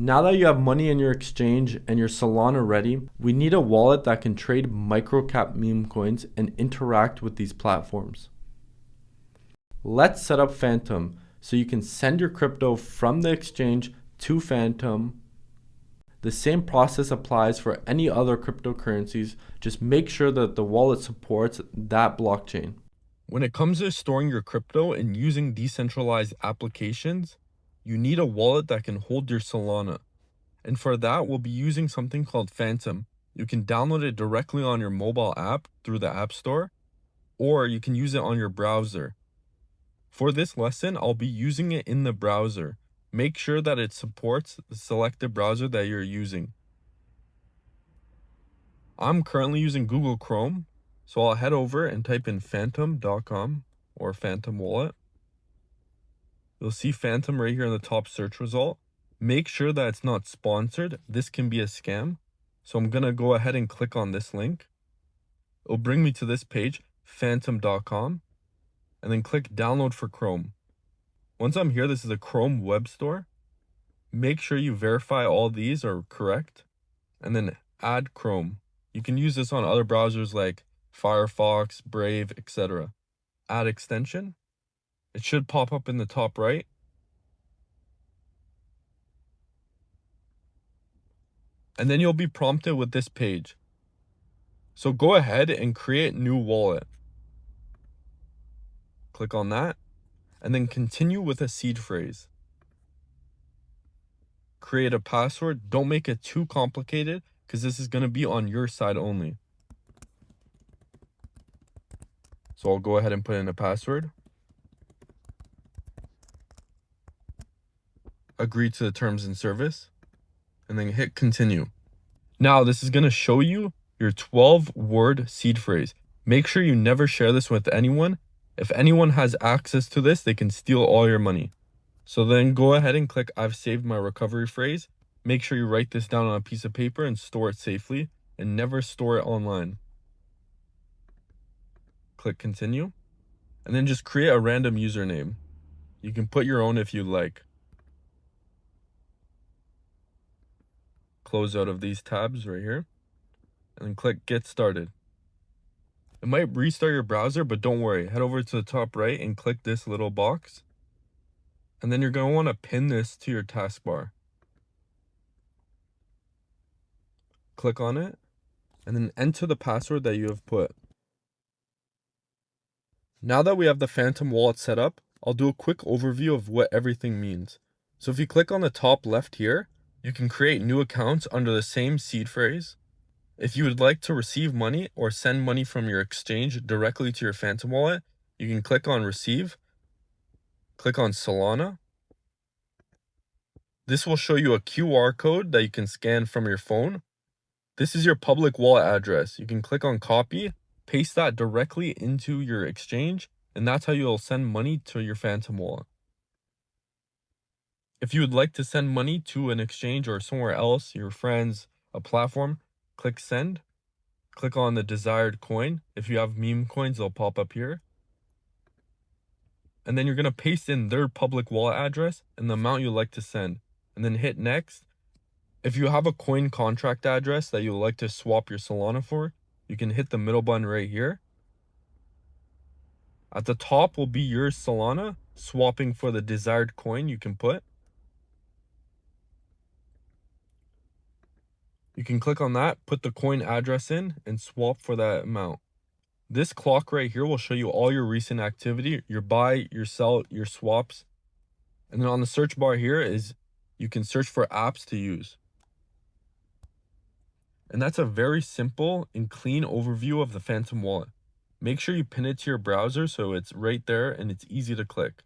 Now that you have money in your exchange and your Solana ready, we need a wallet that can trade microcap meme coins and interact with these platforms. Let's set up Phantom so you can send your crypto from the exchange to Phantom. The same process applies for any other cryptocurrencies. Just make sure that the wallet supports that blockchain. When it comes to storing your crypto and using decentralized applications, you need a wallet that can hold your Solana. And for that, we'll be using something called Phantom. You can download it directly on your mobile app through the App Store, or you can use it on your browser. For this lesson, I'll be using it in the browser. Make sure that it supports the selected browser that you're using. I'm currently using Google Chrome, so I'll head over and type in phantom.com or Phantom Wallet. You'll see Phantom right here in the top search result. Make sure that it's not sponsored. This can be a scam. So I'm going to go ahead and click on this link. It'll bring me to this page, phantom.com, and then click download for Chrome. Once I'm here, this is a Chrome web store. Make sure you verify all these are correct, and then add Chrome. You can use this on other browsers like Firefox, Brave, etc. Add extension. It should pop up in the top right. And then you'll be prompted with this page. So go ahead and create new wallet. Click on that, and then continue with a seed phrase. Create a password. Don't make it too complicated because this is going to be on your side only. So I'll go ahead and put in a password. Agree to the terms and service, and then hit continue. Now this is going to show you your 12-word seed phrase. Make sure you never share this with anyone. If anyone has access to this, they can steal all your money. So then go ahead and click I've saved my recovery phrase. Make sure you write this down on a piece of paper and store it safely, and never store it online. Click continue, and then just create a random username. You can put your own if you like. Close out of these tabs right here, and then click get started. It might restart your browser, but don't worry. Head over to the top right and click this little box. And then you're going to want to pin this to your taskbar. Click on it, and then enter the password that you have put. Now that we have the Phantom wallet set up, I'll do a quick overview of what everything means. So if you click on the top left here, you can create new accounts under the same seed phrase. If you would like to receive money or send money from your exchange directly to your Phantom wallet, you can click on receive, click on Solana. This will show you a QR code that you can scan from your phone. This is your public wallet address. You can click on copy, paste that directly into your exchange, and that's how you'll send money to your Phantom wallet. If you would like to send money to an exchange or somewhere else, your friends, a platform, click send. Click on the desired coin. If you have Memecoins, they'll pop up here. And then you're going to paste in their public wallet address and the amount you'd like to send. And then hit next. If you have a coin contract address that you'd like to swap your Solana for, you can hit the middle button right here. At the top will be your Solana, swapping for the desired coin you can put. You can click on that, put the coin address in, and swap for that amount. This clock right here will show you all your recent activity, your buy, your sell, your swaps. And then on the search bar here is you can search for apps to use. And that's a very simple and clean overview of the Phantom wallet. Make sure you pin it to your browser so it's right there and it's easy to click.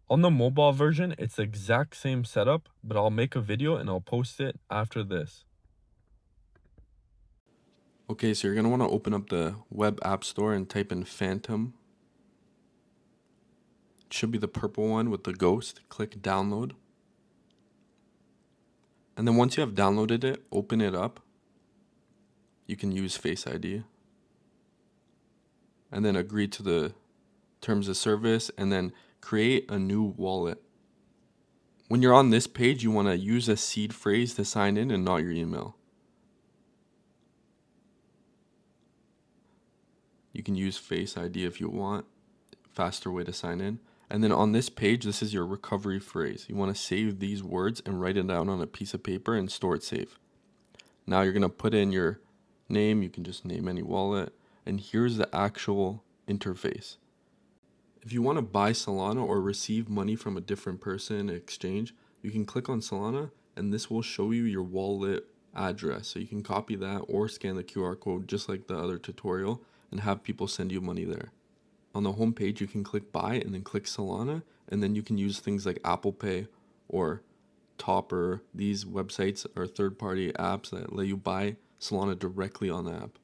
On the mobile version, it's the exact same setup, but I'll make a video and I'll post it after this. Okay, so you're going to want to open up the web app store and type in Phantom. It should be the purple one with the ghost. Click download. And then once you have downloaded it, open it up. You can use Face ID. And then agree to the terms of service and then create a new wallet. When you're on this page, you want to use a seed phrase to sign in and not your email. You can use Face ID if you want, faster way to sign in. And then on this page, this is your recovery phrase. You want to save these words and write it down on a piece of paper and store it safe. Now you're going to put in your name. You can just name any wallet. And here's the actual interface. If you want to buy Solana or receive money from a different person, exchange, you can click on Solana and this will show you your wallet address. So you can copy that or scan the QR code just like the other tutorial and have people send you money there. On the home page, you can click buy and then click Solana, and then you can use things like Apple Pay or Topper. These websites are third-party apps that let you buy Solana directly on the app.